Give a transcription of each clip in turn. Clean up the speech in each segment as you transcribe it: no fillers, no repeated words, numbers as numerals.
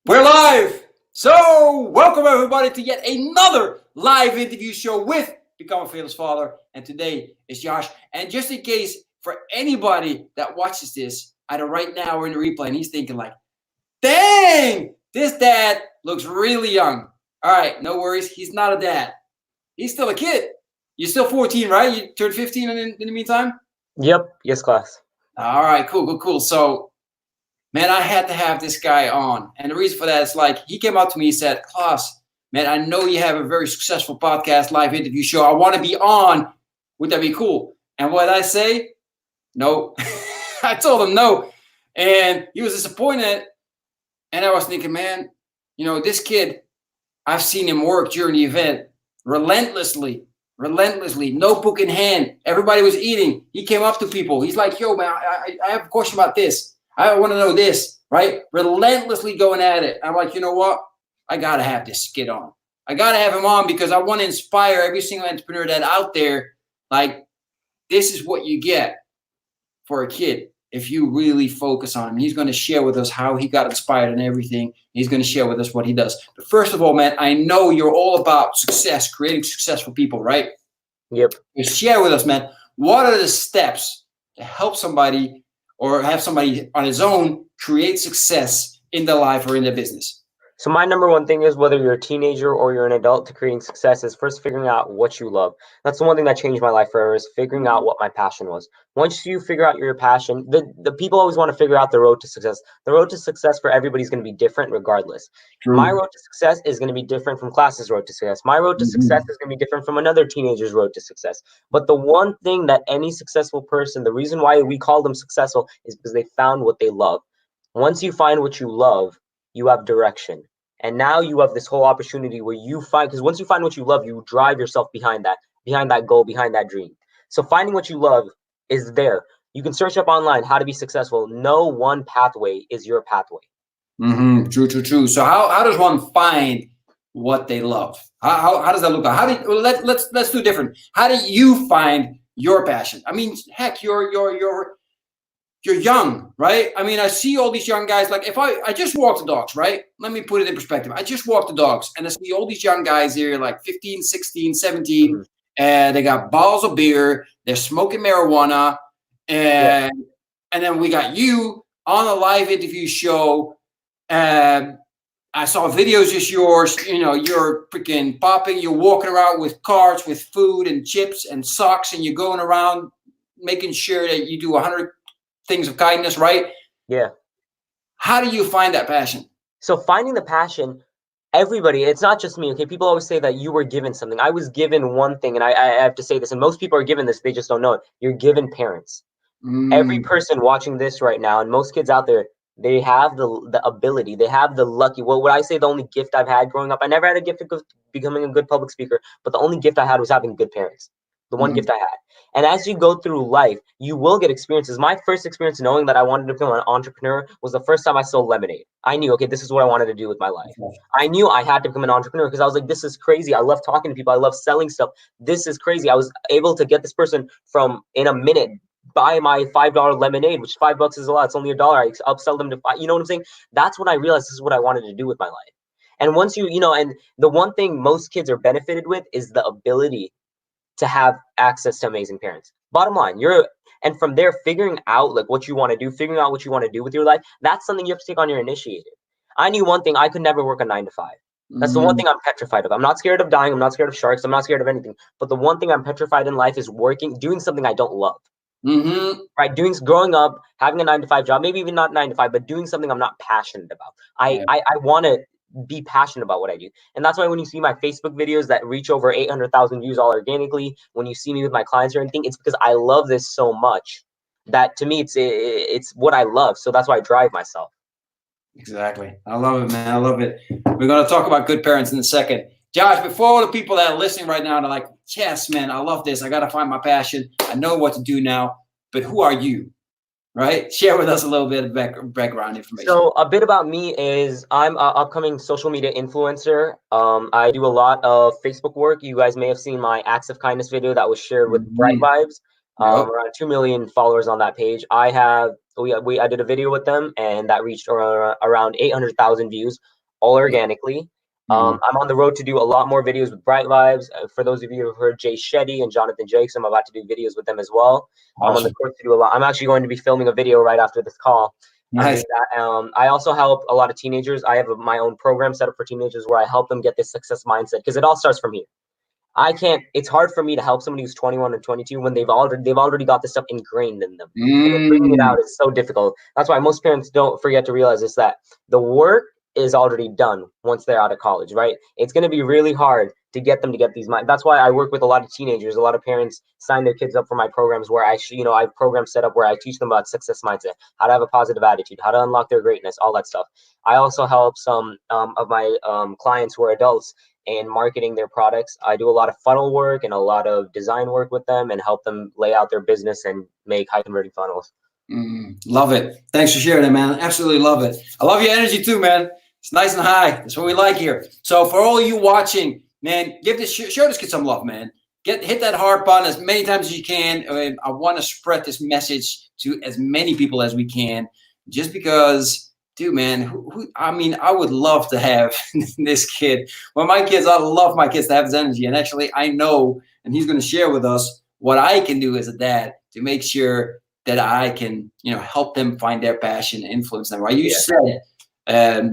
We're live! So, welcome everybody to yet another live interview show with Become a Fearless Father. And today is Yash. And just in case for anybody that watches this, either right now or in the replay, and he's thinking like, dang, this dad looks really young. All right, no worries. He's not a dad. He's still a kid. You're still 14, right? You turned 15 in the meantime? Yep. Yes, Klaas. All right, cool. So, man, I had to have this guy on. And the reason for that is like, he came up to me, he said, Klaas, man, I know you have a very successful podcast, live interview show. I want to be on. Would that be cool? And what did I say? No. I told him no. And he was disappointed. And I was thinking, man, this kid, I've seen him work during the event relentlessly, notebook in hand. Everybody was eating. He came up to people. He's like, yo, man, I have a question about this. I want to know this, right? Relentlessly going at it. I'm like, you know what? I got to have this kid on. I got to have him on because I want to inspire every single entrepreneur that's out there. Like, this is what you get for a kid if you really focus on him. He's going to share with us how he got inspired and everything. He's going to share with us what he does. But first of all, man, I know you're all about success, creating successful people, right? Yep. You share with us, man, what are the steps to help somebody or have somebody on his own create success in their life or in their business? So my number one thing is, whether you're a teenager or you're an adult, to creating success is first figuring out what you love. That's the one thing that changed my life forever, is figuring out what my passion was. Once you figure out your passion, the people always want to figure out the road to success. The road to success for everybody is going to be different regardless. True. My road to success is going to be different from Klaas's road to success. My road to success is going to be different from another teenager's road to success. But the one thing that any successful person, the reason why we call them successful, is because they found what they love. Once you find what you love, you have direction. And now you have this whole opportunity where you find, because once you find what you love, you drive yourself behind that goal, behind that dream. So finding what you love is there. You can search up online how to be successful. No one pathway is your pathway. True. So how does one find what they love? How does that look like? Let's do different. How do you find your passion? I mean, heck, you're young, right? I mean, I see all these young guys. Like, if I just walk the dogs, right? Let me put it in perspective. I just walk the dogs and I see all these young guys here, like 15, 16, 17, and they got bottles of beer. They're smoking marijuana. And then we got you on a live interview show. And I saw videos of yours. You're freaking popping. You're walking around with carts with food and chips and socks, and you're going around making sure that you do 100 things of kindness, right? Yeah. How do you find that passion? So finding the passion, everybody, it's not just me, okay? People always say that you were given something. I was given one thing, and I have to say this, and most people are given this, they just don't know it. You're given parents. Every person watching this right now, and most kids out there, they have the ability, they have the lucky, well, what I say, the only gift I've had growing up, I never had a gift of becoming a good public speaker, but the only gift I had was having good parents. The one gift I had. And as you go through life, you will get experiences. My first experience knowing that I wanted to become an entrepreneur was the first time I sold lemonade. I knew, okay, this is what I wanted to do with my life. I knew I had to become an entrepreneur because I was like, this is crazy. I love talking to people. I love selling stuff. This is crazy. I was able to get this person from, in a minute, buy my $5 lemonade, which $5 is a lot. It's only $1. I upsell them to $5. You know what I'm saying? That's when I realized this is what I wanted to do with my life. And once and the one thing most kids are benefited with is the ability to have access to amazing parents. Bottom line, and from there, figuring out like what you want to do, figuring out what you want to do with your life, that's something you have to take on your initiative. I knew one thing, I could never work a 9 to 5. That's the one thing I'm petrified of. I'm not scared of dying. I'm not scared of sharks. I'm not scared of anything. But the one thing I'm petrified in life is doing something I don't love. Right? Growing up, having a 9 to 5 job, maybe even not 9 to 5, but doing something I'm not passionate about. I want to be passionate about what I do. And that's why when you see my Facebook videos that reach over 800,000 views all organically, when you see me with my clients or anything, it's because I love this so much that to me, it's what I love. So that's why I drive myself. Exactly. I love it, man. I love it. We're going to talk about good parents in a second. Josh, before all the people that are listening right now, they're like, yes, man, I love this. I got to find my passion. I know what to do now. But who are you? Right? Share with us a little bit of background information. So a bit about me is I'm an upcoming social media influencer. I do a lot of Facebook work. You guys may have seen my Acts of Kindness video that was shared with Bright Vibes. Around 2 million followers on that page. I did a video with them, and that reached around 800,000 views. all organically. Mm-hmm. I'm on the road to do a lot more videos with Bright Vibes. For those of you who have heard Jay Shetty and Jonathan Jakes, I'm about to do videos with them as well. I'm on the Awesome. course to do a lot. I'm actually going to be filming a video right after this call. And Nice. do that. I also help a lot of teenagers. I have my own program set up for teenagers where I help them get this success mindset, because it all starts from here. It's hard for me to help somebody who's 21 or 22 when they've already got this stuff ingrained in them. And then bringing it out is so difficult. That's why most parents don't forget to realize is that the work is already done once they're out of college, right? It's going to be really hard to get them to get these minds. That's why I work with a lot of teenagers. A lot of parents sign their kids up for my programs where I have programs set up where I teach them about success mindset, how to have a positive attitude, how to unlock their greatness, all that stuff. I also help some of my clients who are adults and marketing their products. I do a lot of funnel work and a lot of design work with them and help them lay out their business and make high converting funnels. Love it. Thanks for sharing that, man. Absolutely love it. I love your energy too, man. It's nice and high. That's what we like here. So for all you watching, man, show this kid some love, man. Hit that heart button as many times as you can. I want to spread this message to as many people as we can, just because, dude, man, I would love to have this kid. Well, my kids, I love my kids to have this energy. And actually, I know, and he's going to share with us what I can do as a dad to make sure that I can, help them find their passion and influence them. Right? You said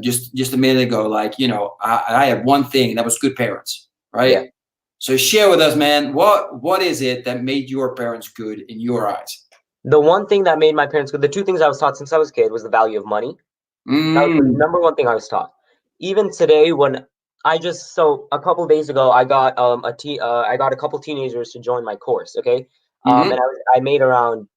just a minute ago, like, I have one thing, that was good parents, right? Yeah. So share with us, man, what is it that made your parents good in your eyes? The one thing that made my parents good, the two things I was taught since I was a kid was the value of money. That was the number one thing I was taught. Even today, when a couple of days ago, I got a couple teenagers to join my course. Okay. And I made around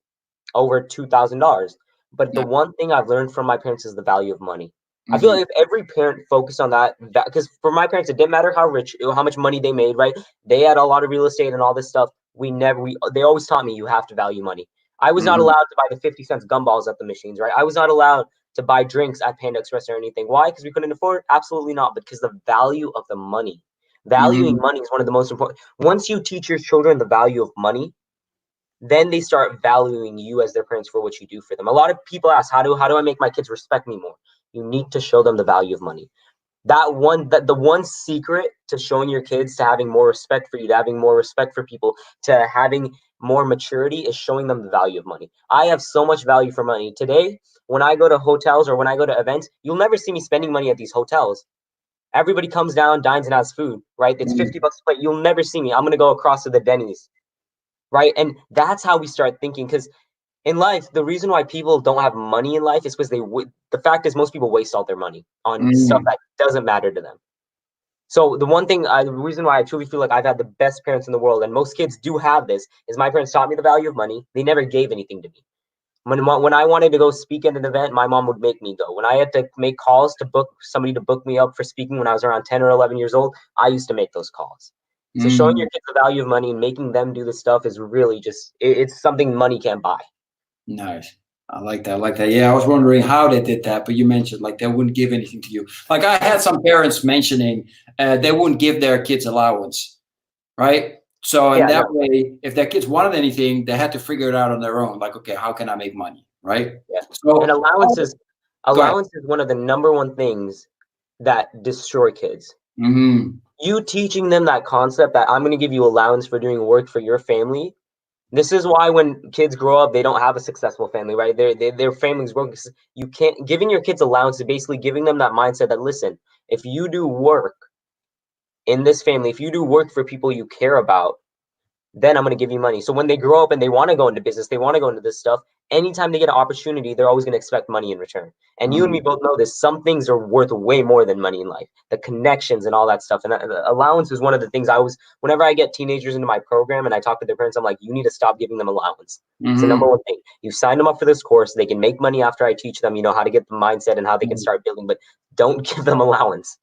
over $2,000. But the one thing I've learned from my parents is the value of money. I feel like if every parent focused on that, because for my parents, it didn't matter how much money they made, right? They had a lot of real estate and all this stuff. They always taught me you have to value money. I was not allowed to buy the 50 cents gumballs at the machines, right? I was not allowed to buy drinks at Panda Express or anything. Why? Because we couldn't afford it? Absolutely not. Because the value of the money. Valuing money is one of the most important. Once you teach your children the value of money, then they start valuing you as their parents for what you do for them. A lot of people ask, how do I make my kids respect me more? You need to show them the value of money. The one secret to showing your kids to having more respect for you, to having more respect for people, to having more maturity is showing them the value of money. I have so much value for money. Today, when I go to hotels or when I go to events, you'll never see me spending money at these hotels. Everybody comes down, dines, and has food, right? It's $50 a plate. You'll never see me. I'm going to go across to the Denny's. Right. And that's how we start thinking, because in life, the reason why people don't have money in life is because the fact is most people waste all their money on stuff that doesn't matter to them. So the reason why I truly feel like I've had the best parents in the world, and most kids do have this, is my parents taught me the value of money. They never gave anything to me. When I wanted to go speak at an event, my mom would make me go. When I had to make calls to book somebody to book me up for speaking when I was around 10 or 11 years old, I used to make those calls. So showing your kids the value of money and making them do this stuff is really it's something money can't buy. Nice. I like that. Yeah, I was wondering how they did that, but you mentioned like they wouldn't give anything to you. Like I had some parents mentioning they wouldn't give their kids allowance, right? So in that way, if their kids wanted anything, they had to figure it out on their own. Like, okay, how can I make money, right? Yeah. So and allowance is one of the number one things that destroy kids. You teaching them that concept that I'm going to give you allowance for doing work for your family. This is why when kids grow up, they don't have a successful family, right? Their families broken. You can't giving your kids allowance is basically giving them that mindset that, listen, if you do work in this family, if you do work for people you care about, then I'm going to give you money. So when they grow up and they want to go into business, they want to go into this stuff, anytime they get an opportunity, they're always going to expect money in return. And you and me both know this. Some things are worth way more than money in life, the connections and all that stuff. And allowance is one of the things whenever I get teenagers into my program and I talk to their parents, I'm like, you need to stop giving them allowance. It's the number one thing. You sign them up for this course. They can make money after I teach them, how to get the mindset and how they can start building, but don't give them allowance.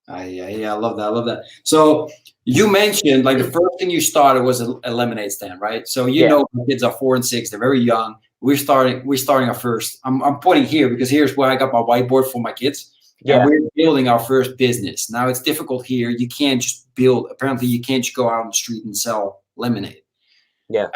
Yeah, I love that. So you mentioned like the first thing you started was a lemonade stand, right? So my kids are 4 and 6; they're very young. We're starting our first. I'm pointing here because here's where I got my whiteboard for my kids. Yeah, and we're building our first business. Now it's difficult here. You can't just build. Apparently, you can't just go out on the street and sell lemonade. Yeah,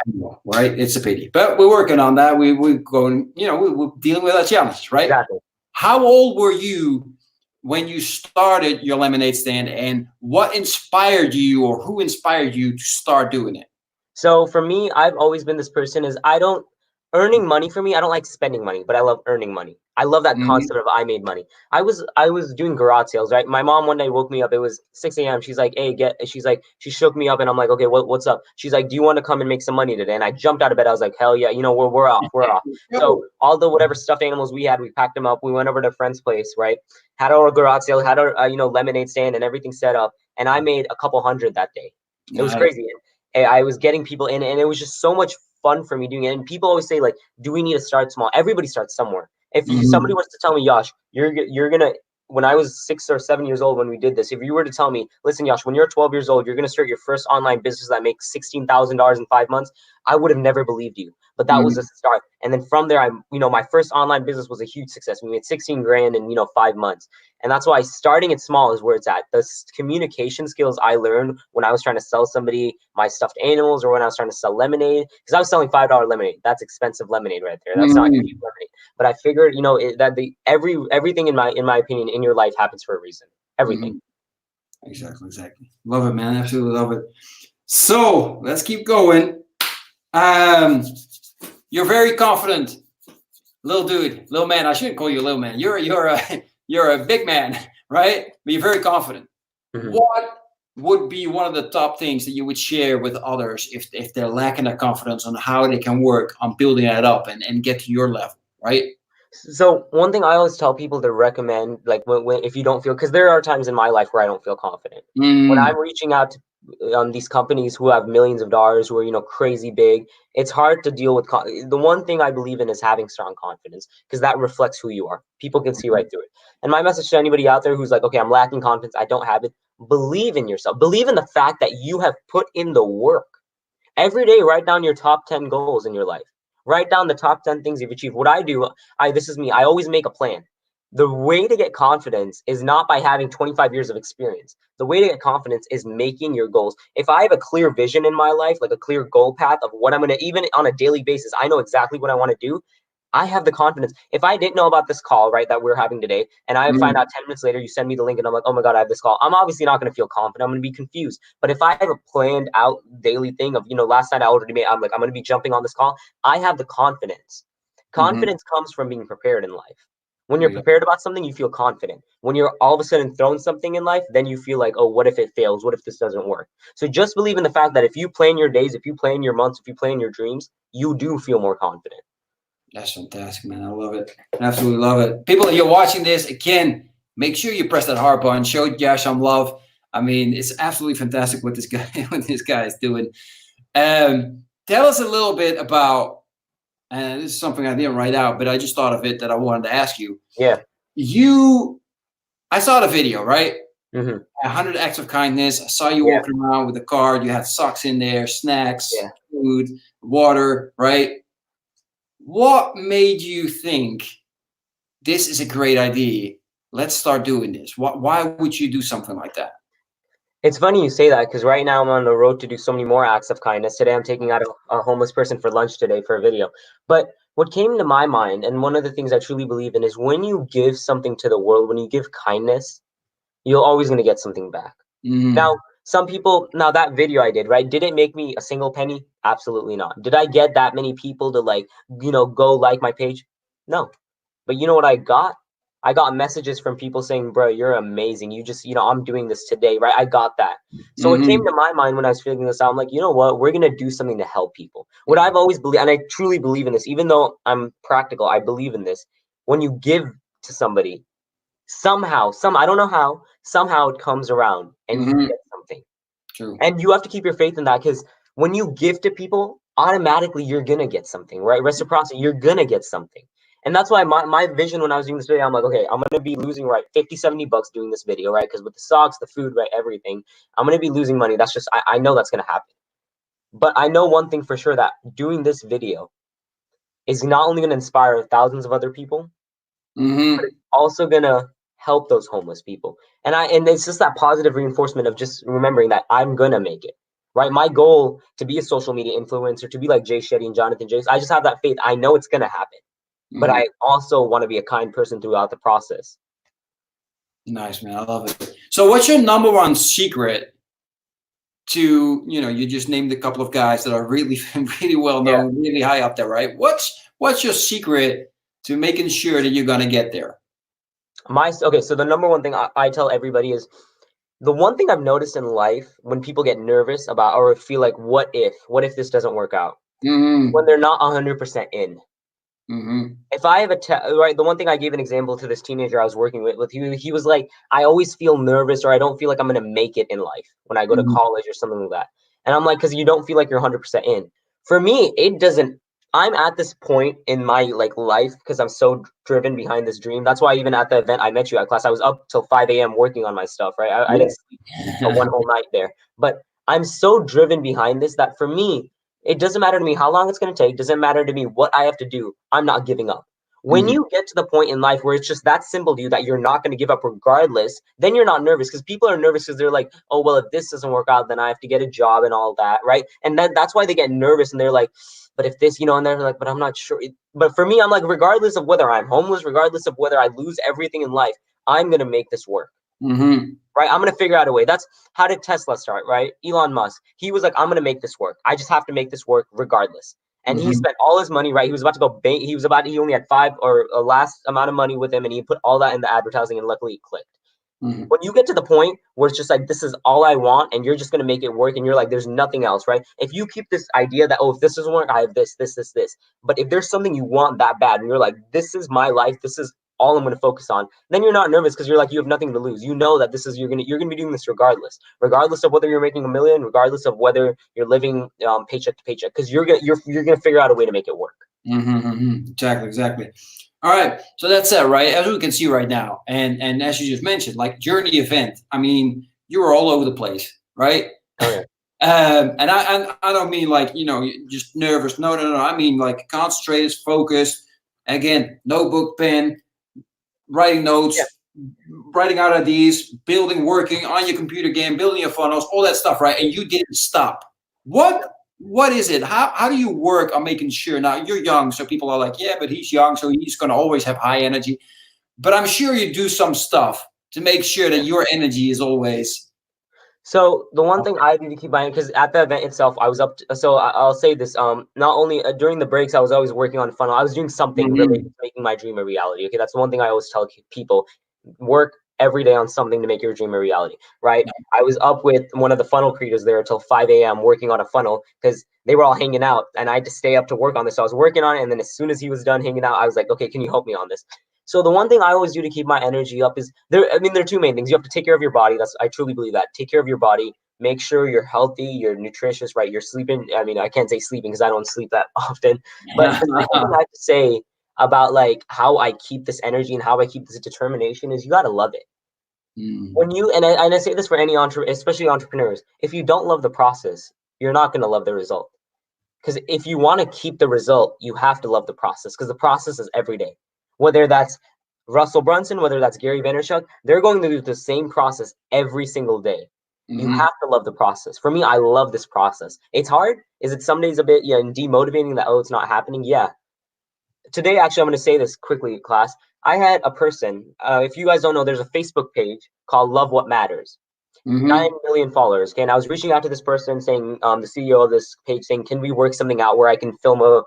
right. It's a pity, but we're working on that. We're going. We're dealing with our challenges, right? Exactly. How old were you when you started your lemonade stand, and what inspired you, or who inspired you to start doing it? So for me, I've always been this person is I don't earning money for me, I don't like spending money, but I love earning money. I love that Mm-hmm. concept of I made money. I was doing garage sales, right? My mom one day woke me up. It was 6 a.m. She's like, hey, she shook me up and I'm like, okay, what's up? She's like, do you want to come and make some money today? And I jumped out of bed. I was like, hell yeah, we're off, we're off. So Go. all the whatever stuffed animals we had, we packed them up. We went over to a friend's place, right? Had our garage sale, had our lemonade stand and everything set up, and I made a couple hundred that day. It was Nice. crazy. I was getting people in, and it was just so much fun for me doing it. And people always say, like, do we need to start small? Everybody starts somewhere. If somebody Mm-hmm. was to tell me, Yash, you're gonna, when I was 6 or 7 years old when we did this, if you were to tell me, listen, Yash, when you're 12 years old, you're gonna start your first online business that makes $16,000 in 5 months, I would have never believed you. But that was a Mm-hmm. start. And then from there, my first online business was a huge success. We made 16 grand in 5 months. And that's why starting it small is where it's at. The communication skills I learned when I was trying to sell somebody my stuffed animals, or when I was trying to sell lemonade, because I was selling $5 lemonade. That's expensive lemonade right there. That's not cheap Mm-hmm. lemonade. But I figured, that everything in my opinion in your life happens for a reason. Everything. Mm-hmm. Exactly. Love it, man. Absolutely love it. So let's keep going. Um, you're very confident, little dude, little man. I shouldn't call you a little man. You're a you're a big man, right? But you're very confident. Mm-hmm. What would be one of the top things that you would share with others if they're lacking that confidence on how they can work on building that up and get to your level, right? So one thing I always tell people to recommend, like when if you don't feel, because there are times in my life where I don't feel confident. When Mm, I'm reaching out to these companies who have millions of dollars, who are crazy big, it's hard to deal with. The one thing I believe in is having strong confidence, because that reflects who you are. People can see right through it. And my message to anybody out there who's like, okay, I'm lacking confidence, I don't have it. Believe in yourself. Believe in the fact that you have put in the work. Every day, write down your top 10 goals in your life. Write down the top 10 things you've achieved. What I do, this is me, I always make a plan. The way to get confidence is not by having 25 years of experience. The way to get confidence is making your goals. If I have a clear vision in my life, like a clear goal path of what I'm going to, even on a daily basis, I know exactly what I want to do. I have the confidence. If I didn't know about this call, right, that we're having today, and I find mm, out 10 minutes later, you send me the link and I'm like, oh my God, I have this call. I'm obviously not going to feel confident. I'm going to be confused. But if I have a planned out daily thing of, last night I already made, I'm like, I'm going to be jumping on this call. I have the confidence. mm-hmm. Confidence comes from being prepared in life. When you're Yeah. prepared about something, you feel confident. When you're all of a sudden thrown something in life, then you feel like, oh, what if it fails? What if this doesn't work? So just believe in the fact that if you plan your days, if you plan your months, if you plan your dreams, you do feel more confident. That's fantastic, man. I love it. Absolutely love it. People, you're watching this again. Make sure you press that heart button. Show Josh some love. I mean, it's absolutely fantastic what this guy what this guy is doing. Tell us a little bit about. And this is something I didn't write out, but I just thought of it that I wanted to ask you. Yeah. I saw the video, right? Mm-hmm. 100 acts of kindness. I saw you Yeah. walking around with a card. You had socks in there, snacks, Yeah. food, water, right? What made you think this is a great idea? Let's start doing this. Why would you do something like that? It's funny you say that, because right now I'm on the road to do so many more acts of kindness. Today I'm taking out a homeless person for lunch today for a video. But what came to my mind, and one of the things I truly believe in, is when you give something to the world, when you give kindness, you're always going to get something back. Now, Mm, some people, now that video I did, right? Did it make me a single penny? Absolutely not. Did I get that many people to go like my page? No. But you know what I got? I got messages from people saying, bro, you're amazing. You just, I'm doing this today, right? I got that. So it came mm-hmm. to my mind when I was figuring this out. I'm like, you know what? We're going to do something to help people. What I've always believed, and I truly believe in this, even though I'm practical, I believe in this. When you give to somebody, somehow, I don't know how, somehow it comes around and you Mm-hmm. get something. True. And you have to keep your faith in that, because when you give to people, automatically you're going to get something, right? Reciprocity, you're going to get something. And that's why my vision when I was doing this video, I'm like, okay, I'm going to be losing, right, 50, 70 bucks doing this video, right? Because with the socks, the food, right, everything, I'm going to be losing money. That's just, I know that's going to happen. But I know one thing for sure, that doing this video is not only going to inspire thousands of other people, but Mm-hmm. it's also going to help those homeless people. And it's just that positive reinforcement of just remembering that I'm going to make it. Right? My goal to be a social media influencer, to be like Jay Shetty and Jonathan Jakes, I just have that faith. I know it's going to happen. But Mm-hmm. I also want to be a kind person throughout the process. Nice, man. I love it. So what's your number one secret to, you just named a couple of guys that are really, really well Yeah. known, really high up there, right? What's your secret to making sure that you're gonna get there? Okay, so the number one thing I tell everybody is the one thing I've noticed in life when people get nervous about or feel like, what if this doesn't work out? Mm-hmm. When they're not 100% in. Mm-hmm. If I have right, the one thing I gave an example to this teenager I was working with he was like, I always feel nervous or I don't feel like I'm gonna make it in life when I go to Mm-hmm. college or something like that. And I'm like, because you don't feel like you're 100% in. For me, it doesn't. I'm at this point in my like life because I'm so driven behind this dream. That's why even at the event I met you at Class, I was up till 5 a.m. working on my stuff. Right, I didn't sleep a one whole night there. But I'm so driven behind this that for me, it doesn't matter to me how long it's going to take. Doesn't matter to me what I have to do. I'm not giving up. When Mm-hmm. you get to the point in life where it's just that simple to you that you're not going to give up regardless, then you're not nervous because people are nervous because they're like, oh, well, if this doesn't work out, then I have to get a job and all that. Right. And that's why they get nervous and they're like, but if this, and they're like, but I'm not sure. But for me, I'm like, regardless of whether I'm homeless, regardless of whether I lose everything in life, I'm going to make this work. Mm-hmm. Right? I'm going to figure out a way. That's how did Tesla start, right? Elon Musk. He was like, I'm going to make this work. I just have to make this work regardless. And he Mm-hmm. spent all his money, right? He was about to go bank. He only had five or a last amount of money with him. And he put all that in the advertising and luckily it clicked. Mm-hmm. When you get to the point where it's just like, this is all I want and you're just going to make it work and you're like, there's nothing else, right? If you keep this idea that, oh, if this doesn't work, I have this. But if there's something you want that bad and you're like, this is my life, this is all I'm going to focus on, then you're not nervous because you're like, you have nothing to lose. You know that this is, you're going to be doing this regardless of whether you're making a million, regardless of whether you're living paycheck to paycheck, because you're going to figure out a way to make it work. Mm-hmm. Mm-hmm. Exactly. Exactly. All right, so that's it, right? As we can see right now, and as you just mentioned, like during the event, I mean, you were all over the place, right? Oh yeah. And I don't mean like just nervous. No, no, no. I mean like concentrated, focused. Again, notebook, pen, writing Yeah. notes, writing out ideas, building, working on your computer game, building your funnels, all that stuff, right? And you didn't stop. What is it? How do you work on making sure? Now you're young, so people are like, yeah, but he's young, so he's gonna always have high energy. But I'm sure you do some stuff to make sure that your energy is always So the one thing I do to keep buying, because at the event itself, I was up. I'll say this. Not only during the breaks, I was always working on funnel. I was doing something related Mhm. to making my dream a reality. Okay, that's the one thing I always tell people: work every day on something to make your dream a reality. Right? I was up with one of the funnel creators there until 5 a.m. working on a funnel because they were all hanging out, and I had to stay up to work on this. So I was working on it, and then as soon as he was done hanging out, I was like, okay, can you help me on this? So the one thing I always do to keep my energy up is there. I mean, there are two main things. You have to take care of your body. I truly believe that. Take care of your body. Make sure you're healthy, you're nutritious, right? You're sleeping. I mean, I can't say sleeping because I don't sleep that often. But the second thing I have to say about like how I keep this energy and how I keep this determination is you got to love it. Mm. When you and I say this for any especially entrepreneurs, if you don't love the process, you're not going to love the result. Because if you want to keep the result, you have to love the process because the process is every day. Whether that's Russell Brunson, whether that's Gary Vaynerchuk, they're going to do the same process every single day. You Mhm. have to love the process. For me, I love this process. It's hard. Is it some days a bit demotivating that, oh, it's not happening? Yeah. Today, actually, I'm going to say this quickly, class. I had a person, if you guys don't know, there's a Facebook page called Love What Matters. 9 Mhm. million followers. Okay, and I was reaching out to this person saying, the CEO of this page saying, can we work something out where I can film a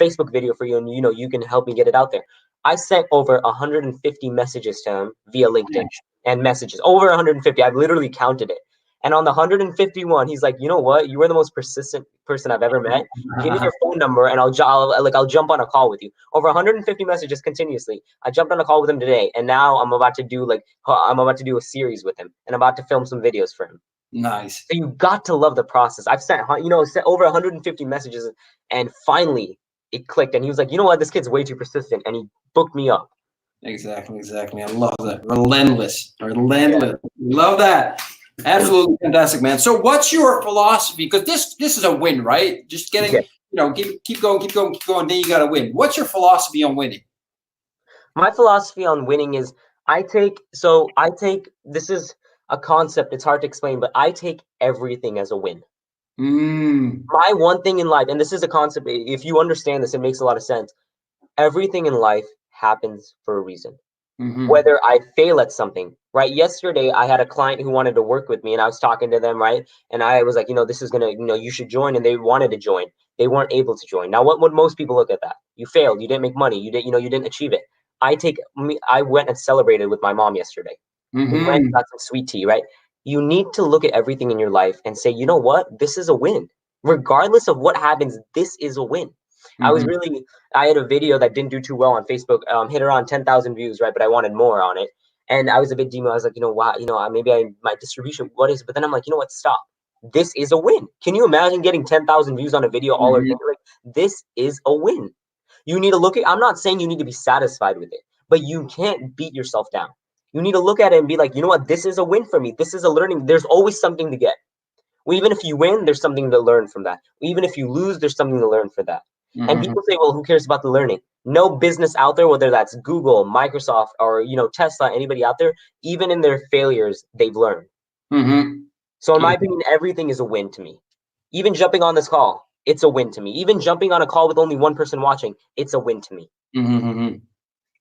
Facebook video for you and you can help me get it out there. I sent over 150 messages to him via LinkedIn Nice. and messages over 150. I've literally counted it. And on the 151, he's like, you know what? You are the most persistent person I've ever met. Give me your phone number and I'll jump on a call with you. Over 150 messages continuously. I jumped on a call with him today, and now I'm about to do a series with him, and I'm about to film some videos for him. Nice. So you got to love the process. I've sent over 150 messages, and finally it clicked. And he was like, you know what? This kid's way too persistent, and he booked me up. Exactly. Exactly. I love that. Relentless. Yeah. Relentless. Love that. Absolutely fantastic, man. So, what's your philosophy? Because this is a win, right? Just getting, Yeah. keep going, keep going, keep going. Then you got to win. What's your philosophy on winning? My philosophy on winning is I take this is a concept. It's hard to explain, but I take everything as a win. Mm. My one thing in life, and this is a concept, if you understand this, it makes a lot of sense. Everything in life happens for a reason. whether I fail at something, right? Yesterday, I had a client who wanted to work with me, and I was talking to them, right? And I was like, this is gonna, you should join, and they wanted to join. They weren't able to join. Now, what would most people look at that? You failed. You didn't make money. You didn't, you didn't achieve it. I went and celebrated with my mom yesterday. We went and got some sweet tea, right? You need to look at everything in your life and say, you know what? This is a win. Regardless of what happens, this is a win. I had a video that didn't do too well on Facebook, hit around 10,000 views, right? But I wanted more on it. And I was a bit demo. I was like, wow, maybe my distribution, what is it? But then I'm like, you know what? Stop. This is a win. Can you imagine getting 10,000 views on a video all organic? Like, this is a win. You need to look at, I'm not saying you need to be satisfied with it, but you can't beat yourself down. You need to look at it and be like, you know what? This is a win for me. This is a learning. There's always something to get. Well, even if you win, there's something to learn from that. Even if you lose, there's something to learn for that. And people say, well, who cares about the learning? No business out there, whether that's Google, Microsoft, or Tesla, anybody out there, even in their failures, they've learned. So in my opinion, everything is a win to me. Even jumping on this call, it's a win to me. Even jumping on a call with only one person watching, it's a win to me.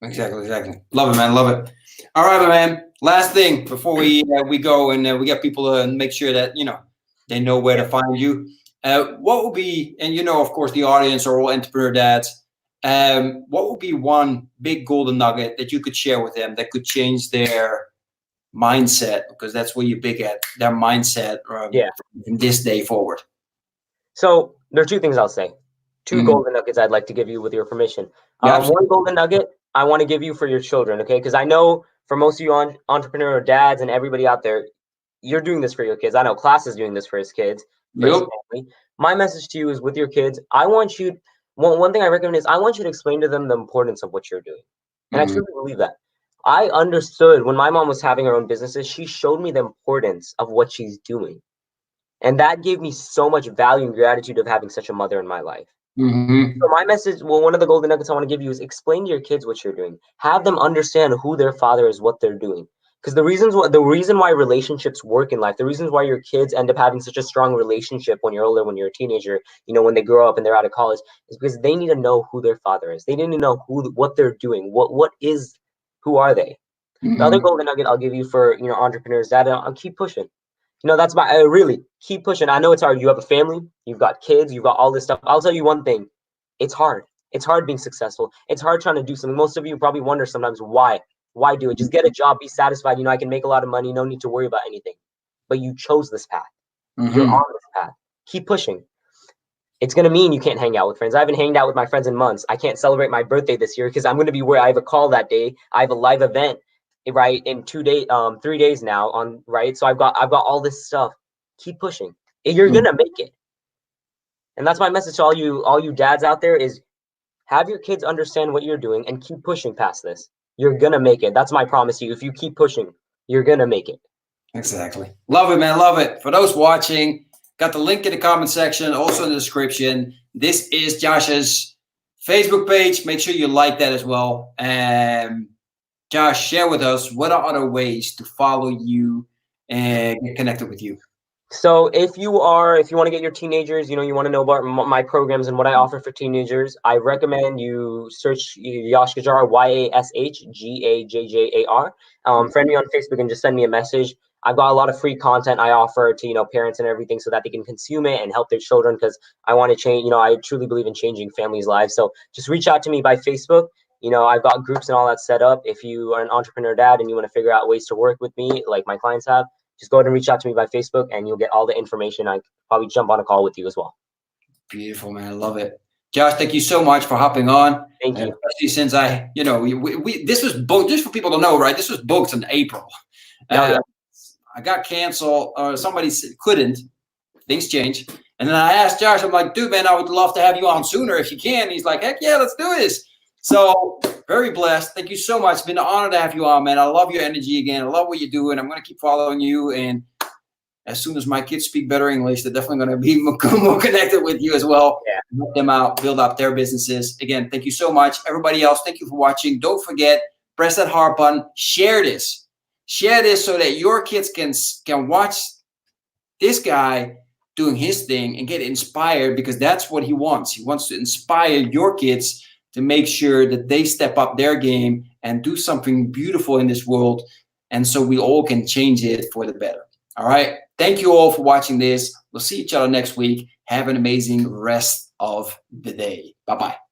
Exactly. Love it, man. Love it. All right, man. Last thing before we go, and we got people to make sure that they know where to find you. What would be, and of course, the audience are all entrepreneur dads. What would be one big golden nugget that you could share with them that could change their mindset? Because that's what you're big at, their mindset from this day forward. So there are two things I'll say. Two golden nuggets I'd like to give you with your permission. One golden nugget I want to give you for your children, okay? Because I know for most of you entrepreneur dads and everybody out there, you're doing this for your kids. I know Klaas is doing this for his kids, for his family. My message to you is with your kids, I want you, one thing I recommend is I want you to explain to them the importance of what you're doing. And I truly believe that. I understood when my mom was having her own businesses, she showed me the importance of what she's doing. And that gave me so much value and gratitude of having such a mother in my life. So my message, one of the golden nuggets I want to give you is explain to your kids what you're doing. Have them understand who their father is, what they're doing. Because the reason why relationships work in life, the reasons why your kids end up having such a strong relationship when you're older, when you're a teenager, when they grow up and they're out of college, is because they need to know who their father is. They need to know what they're doing. Who are they? The other golden nugget I'll give you for entrepreneurs, that I'll keep pushing. That's really keep pushing. I know it's hard. You have a family, you've got kids, you've got all this stuff. I'll tell you one thing. It's hard. It's hard being successful. It's hard trying to do something. Most of you probably wonder sometimes why do it? Just get a job, be satisfied. I can make a lot of money. No need to worry about anything. But you chose this path. You're on this path. Keep pushing. It's going to mean you can't hang out with friends. I haven't hanged out with my friends in months. I can't celebrate my birthday this year because I'm going to be where I have a call that day. I have a live event, right, in 3 days now right. So I've got all this stuff. Keep pushing. You're going to make it. And that's my message to all you dads out there is have your kids understand what you're doing and keep pushing past this. You're going to make it. That's my promise to you. If you keep pushing, you're going to make it. Exactly. Love it, man. Love it. For those watching, got the link in the comment section, also in the description. This is Josh's Facebook page. Make sure you like that as well. And Josh, share with us what are other ways to follow you and get connected with you. So if you want to get your teenagers, you want to know about my programs and what I offer for teenagers, I recommend you search Yash Gajjar, YASHGAJJAR. Friend me on Facebook and just send me a message. I've got a lot of free content I offer to parents and everything so that they can consume it and help their children because I want to change. I truly believe in changing families' lives. So just reach out to me by Facebook. I've got groups and all that set up. If you are an entrepreneur dad and you want to figure out ways to work with me, like my clients have, just go ahead and reach out to me by Facebook and you'll get all the information. I probably jump on a call with you as well. Beautiful, man. I love it. Josh, thank you so much for hopping on. Thank you. Especially since this was booked, just for people to know, right? This was booked in April. I got canceled or somebody couldn't. Things change. And then I asked Josh, I'm like, dude, man, I would love to have you on sooner if you can. He's like, heck yeah, let's do this. So very blessed. Thank you so much. It's been an honor to have you on, man. I love your energy again. I love what you're doing. I'm going to keep following you. And as soon as my kids speak better English, they're definitely going to be more connected with you as well. Yeah. Help them out, build up their businesses. Again, thank you so much. Everybody else, thank you for watching. Don't forget, press that heart button. Share this. Share this so that your kids can watch this guy doing his thing and get inspired because that's what he wants. He wants to inspire your kids to make sure that they step up their game and do something beautiful in this world. And so we all can change it for the better. All right. Thank you all for watching this. We'll see each other next week. Have an amazing rest of the day. Bye-bye.